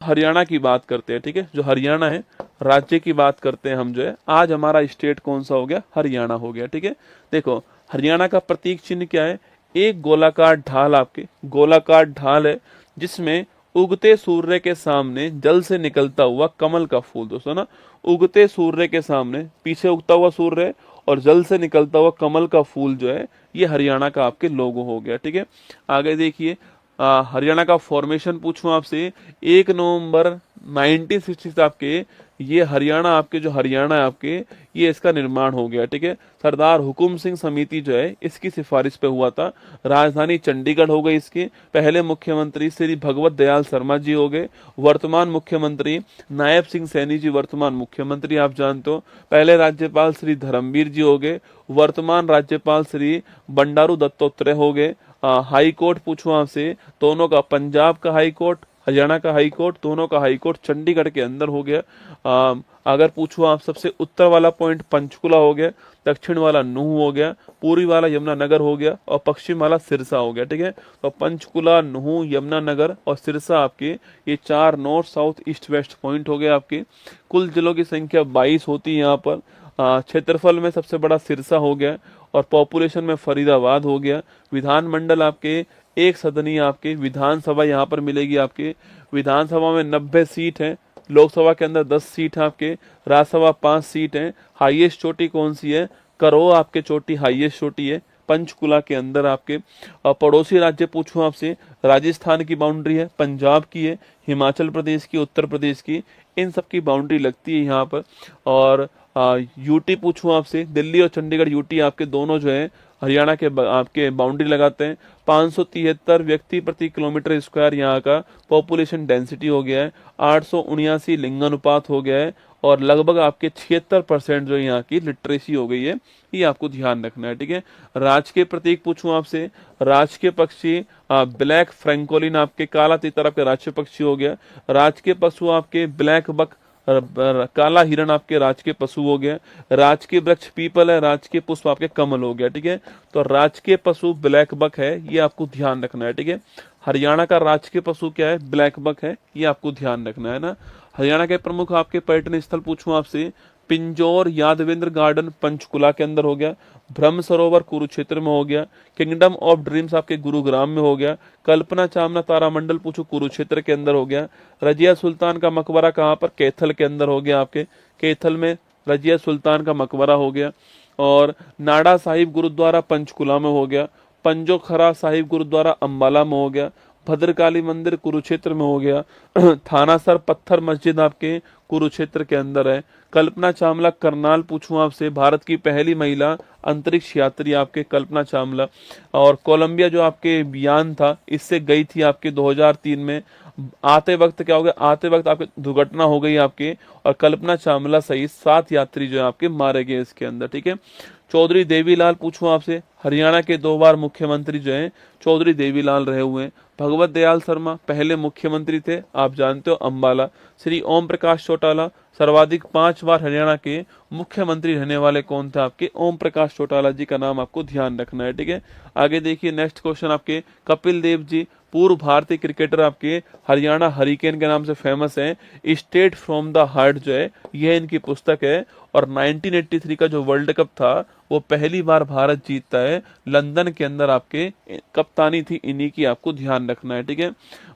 हरियाणा की बात करते हैं, ठीक है, जो हरियाणा है राज्य की बात करते हैं हम, जो है आज हमारा स्टेट कौन सा हो गया, हरियाणा हो गया, ठीक है। देखो हरियाणा का प्रतीक चिन्ह क्या है, एक गोलाकार ढाल, आपके गोलाकार ढाल है जिसमें उगते सूर्य के सामने जल से निकलता हुआ कमल का फूल, दोस्तों ना, उगते सूर्य के सामने पीछे उगता हुआ सूर्य है और जल से निकलता हुआ कमल का फूल जो है ये हरियाणा का आपके लोगो हो गया, ठीक है। आगे देखिए, हरियाणा का फॉर्मेशन पूछूं आपसे, 1 नवंबर 1960 से आपके ये हरियाणा, आपके जो हरियाणा है आपके, ये इसका निर्माण हो गया, ठीक है। सरदार हुकुम सिंह समिति जो है इसकी सिफारिश पे हुआ था। राजधानी चंडीगढ़ हो गई इसकी। पहले मुख्यमंत्री श्री भगवत दयाल शर्मा जी हो गए। वर्तमान मुख्यमंत्री नायब सिंह सैनी जी, वर्तमान मुख्यमंत्री आप जानते हो। पहले राज्यपाल श्री धर्मवीर जी हो गए। वर्तमान राज्यपाल श्री बंडारू दत्तात्रेय हो गए। हाई कोर्ट पूछूं आपसे, दोनों का, पंजाब का हाई कोर्ट, हरियाणा का हाई कोर्ट, दोनों का हाई कोर्ट चंडीगढ़ के अंदर हो गया। अगर पूछूं आप, सबसे उत्तर वाला पॉइंट पंचकुला हो गया, दक्षिण वाला नूह हो गया, पूर्वी वाला यमुनानगर हो गया और पश्चिम वाला सिरसा हो गया, ठीक है। तो पंचकुला, नूह, यमुनानगर और सिरसा आपके ये 4 north south east west point हो गए आपके। कुल जिलों की संख्या 22 होती है यहाँ पर। क्षेत्रफल में सबसे बड़ा सिरसा हो गया और पॉपुलेशन में फरीदाबाद हो गया। विधानमंडल आपके एक सदनीय आपके विधानसभा यहाँ पर मिलेगी आपके। विधानसभा में 90 सीट है। लोकसभा के अंदर 10 सीट है आपके। राज्यसभा 5 सीट है। हाईएस्ट चोटी कौन सी है, करो आपके चोटी हाईएस्ट चोटी है पंचकुला के अंदर आपके। पड़ोसी राज्य पूछूं आपसे, राजस्थान की बाउंड्री है, पंजाब की है, हिमाचल प्रदेश की, उत्तर प्रदेश की, इन सब की बाउंड्री लगती है यहाँ पर। और यूटी पूछूं आपसे, दिल्ली और चंडीगढ़ यूटी आपके दोनों जो है हरियाणा के आपके बाउंड्री लगाते हैं। 573 व्यक्ति प्रति किलोमीटर स्क्वायर यहाँ का पॉपुलेशन डेंसिटी हो गया है। 879 लिंगानुपात हो गया है और लगभग आपके 76% जो यहाँ की लिटरेसी हो गई है, ये आपको ध्यान रखना है, ठीक है। राज के प्रतीक पूछूं आपसे, राज के पक्षी ब्लैक फ्रैंकोलिन, आपके काला तीतर आपके राष्ट्रीय पक्षी हो गया। राज के पशु आपके ब्लैक बक, काला हिरण आपके राज के पशु हो गया। राज के वृक्ष पीपल है, राज के पुष्प आपके कमल हो गया, ठीक है। तो राज के पशु ब्लैक बक है, ये आपको ध्यान रखना है, ठीक है। हरियाणा का राज के पशु क्या है, ब्लैक बक है, ये आपको ध्यान रखना है ना। हरियाणा के प्रमुख आपके पर्यटन स्थल पूछूं आपसे, पिंजौर यादवेंद्र गार्डन पंचकुला के अंदर हो गया। ब्रह्म सरोवर कुरुक्षेत्र में हो गया। किंगडम ऑफ ड्रीम्स आपके गुरुग्राम में हो गया। कल्पना चावला तारामंडल पूछो कुरुक्षेत्र के अंदर हो गया। रजिया सुल्तान का मकबरा कहाँ पर, कैथल के अंदर हो गया आपके। कैथल में रजिया सुल्तान का मकबरा हो गया। और नाडा साहिब गुरुद्वारा पंचकुला में हो गया। पंजो खरा साहिब गुरुद्वारा अंबाला में हो गया। भद्रकाली मंदिर कुरुक्षेत्र में हो गया। थानासर पत्थर मस्जिद आपके कुरुक्षेत्र के अंदर है। कल्पना चावला करनाल पूछूं आपसे, भारत की पहली महिला अंतरिक्ष यात्री आपके कल्पना चावला। और कोलंबिया जो आपके यान था, इससे गई थी आपके 2003 में। आते वक्त क्या हो गया, आते वक्त आपके दुर्घटना हो गई आपके और कल्पना चावला सहित 7 यात्री जो है आपके मारे गए इसके अंदर, ठीक है। चौधरी देवीलाल पूछूं आपसे, हरियाणा के 2 बार मुख्यमंत्री जो हैं चौधरी देवीलाल रहे हुए हैं। भगवत दयाल शर्मा पहले मुख्यमंत्री थे, आप जानते हो, अंबाला। श्री ओम प्रकाश चौटाला सर्वाधिक 5 बार हरियाणा के मुख्यमंत्री रहने वाले कौन थे, आपके ओम प्रकाश चौटाला जी का नाम आपको ध्यान रखना है, ठीक है। आगे देखिए नेक्स्ट क्वेश्चन आपके, कपिल देव जी पूर्व भारतीय क्रिकेटर आपके हरियाणा हरिकेन के नाम से फेमस हैं। स्टेट फ्रॉम द हार्ट जो है यह इनकी पुस्तक है। और 1983 का जो वर्ल्ड कप था वो पहली बार भारत जीतता है, लंदन के अंदर आपके कप्तानी थी इन्हीं की, आपको ध्यान रखना है, ठीक है।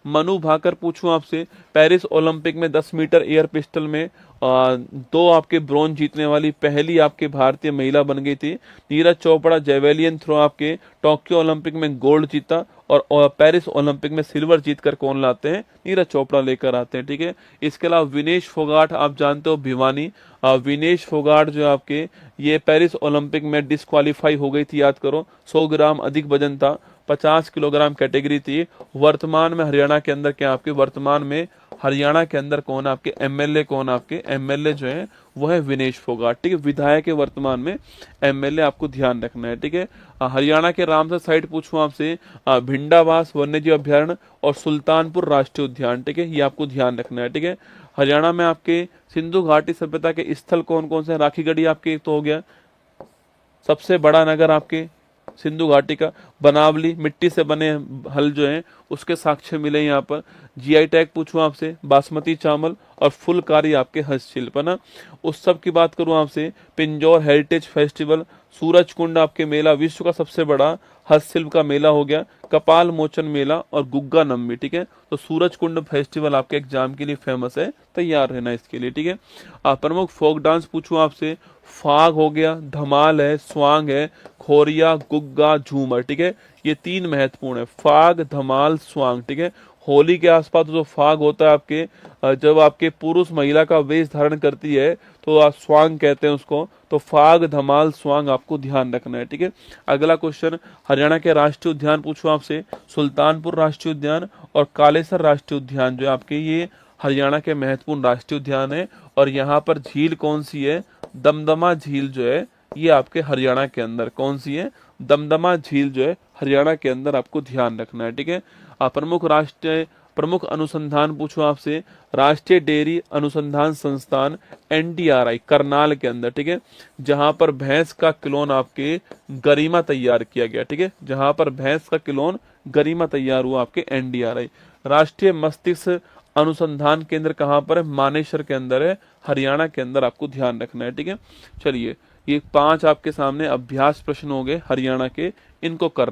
मनु भाकर पूछूं आपसे, पेरिस ओलंपिक में 10 मीटर एयर पिस्टल में 2 आपके ब्रॉन्ज जीतने वाली पहली आपके भारतीय महिला बन गई थी। नीरज चोपड़ा जेवेलियन थ्रो आपके टोक्यो ओलंपिक में गोल्ड जीता और पेरिस ओलंपिक में सिल्वर जीतकर कौन लाते हैं, नीरज चोपड़ा लेकर आते हैं, ठीक है। इसके अलावा विनेश फोगाट आप जानते हो, भिवानी। विनेश फोगाट जो आपके ये पेरिस ओलंपिक में डिस्क्वालीफाई हो गई थी, याद करो, 100 ग्राम अधिक वजन था, 50 किलोग्राम कैटेगरी थी। वर्तमान में हरियाणा के अंदर क्या आपके, वर्तमान में हरियाणा के अंदर कौन आपके एमएलए, कौन आपके एमएलए जो है वो है विनेश फोगाट, ठीक है। विधायक है वर्तमान में, एमएलए आपको ध्यान रखना है, ठीक है। हरियाणा के रामसर साइट पूछूं आपसे, भिंडावास वन्यजीव अभ्यारण्य और सुल्तानपुर राष्ट्रीय उद्यान, ठीक है, ये आपको ध्यान रखना है, ठीक है। हरियाणा में आपके सिंधु घाटी सभ्यता के स्थल कौन कौन से हैं, राखीगढ़ी आपके तो हो गया। सबसे बड़ा नगर आपके सिंधु घाटी का। बनावली मिट्टी से बने हल जो हैं उसके साक्ष्य मिले यहाँ पर। जीआई टैग पूछूं आपसे, बासमती चावल और फुलकारी आपके हस्तशिल्प है ना। उत्सव की बात करूं आपसे, पिंजौर हेरिटेज फेस्टिवल, सूरज कुंड आपके मेला विश्व का सबसे बड़ा हस्तशिल्प का मेला हो गया, कपाल मोचन मेला और गुग्गा नम्मी, ठीक है। तो सूरज कुंड फेस्टिवल आपके एग्जाम के लिए फेमस है, तैयार रहना इसके लिए, ठीक है। प्रमुख फोक डांस पूछूं आपसे, फाग हो गया, धमाल है, स्वांग है, खोरिया, गुग्गा, झूमर, ठीक है। ये तीन महत्वपूर्ण है, फाग, धमाल, स्वांग, ठीक है। होली के आसपास जो फाग होता है आपके, जब आपके पुरुष महिला का वेश धारण करती है तो आप स्वांग कहते हैं उसको। तो फाग, धमाल, स्वांग आपको ध्यान रखना है, ठीक है। अगला क्वेश्चन, हरियाणा के राष्ट्रीय उद्यान पूछूं आपसे, सुल्तानपुर राष्ट्रीय उद्यान और कालेसर राष्ट्रीय उद्यान जो है आपके, ये हरियाणा के महत्वपूर्ण राष्ट्रीय उद्यान है। और यहाँ पर झील कौन सी है, दमदमा झील जो है ये आपके हरियाणा के अंदर कौन सी है, दमदमा झील जो है हरियाणा के अंदर आपको ध्यान रखना है, ठीक है। प्रमुख अनुसंधान पूछो आपसे, राष्ट्रीय डेयरी अनुसंधान संस्थान एनडीआरआई करनाल के अंदर, ठीक है। जहां पर भैंस का क्लोन आपके गरिमा तैयार किया गया, ठीक है। जहां पर भैंस का क्लोन गरिमा तैयार हुआ आपके एनडीआरआई। राष्ट्रीय मस्तिष्क अनुसंधान केंद्र कहाँ पर है, मानेसर के अंदर है, हरियाणा के अंदर आपको ध्यान रखना है, ठीक है। चलिए, ये 5 आपके सामने अभ्यास प्रश्न हो गए हरियाणा के, इनको कर